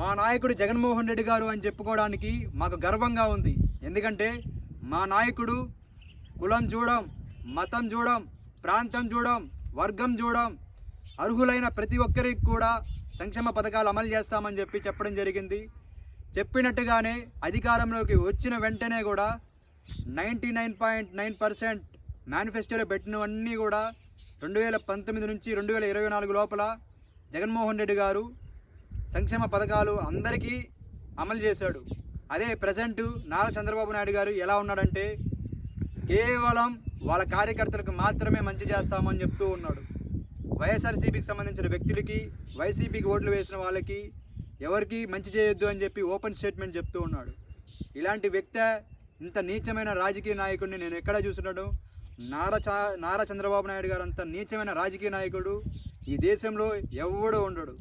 మా నాయకుడు జగన్మోహన్ రెడ్డి గారు అని చెప్పుకోవడానికి మాకు గర్వంగా ఉంది. ఎందుకంటే మా నాయకుడు కులం చూడం, మతం చూడం, ప్రాంతం చూడం, వర్గం చూడం, అర్హులైన ప్రతి ఒక్కరికి కూడా సంక్షేమ పథకాలు అమలు చేస్తామని చెప్పడం జరిగింది. చెప్పినట్టుగానే అధికారంలోకి వచ్చిన వెంటనే కూడా 99.9% మేనిఫెస్టోలో పెట్టినవన్నీ కూడా 2019 నుంచి 2024 లోపల జగన్మోహన్ రెడ్డి గారు సంక్షేమ పథకాలు అందరికీ అమలు చేశాడు. అదే ప్రజెంటు నారా చంద్రబాబు నాయుడు గారు ఎలా ఉన్నాడంటే కేవలం వాళ్ళ కార్యకర్తలకు మాత్రమే మంచి చేస్తామని చెప్తూ ఉన్నాడు. వైఎస్ఆర్సీపీకి సంబంధించిన వ్యక్తులకి, వైసీపీకి ఓట్లు వేసిన వాళ్ళకి ఎవరికి మంచి చేయొద్దు అని చెప్పి ఓపెన్ స్టేట్మెంట్ చెప్తూ ఉన్నాడు. ఇలాంటి వ్యక్తి, ఇంత నీచమైన రాజకీయ నాయకుడిని నేను ఎక్కడ చూస్తున్నాడు? నారా చంద్రబాబు నాయుడు గారు అంత నీచమైన రాజకీయ నాయకుడు ఈ దేశంలో ఎవడూ ఉండడు.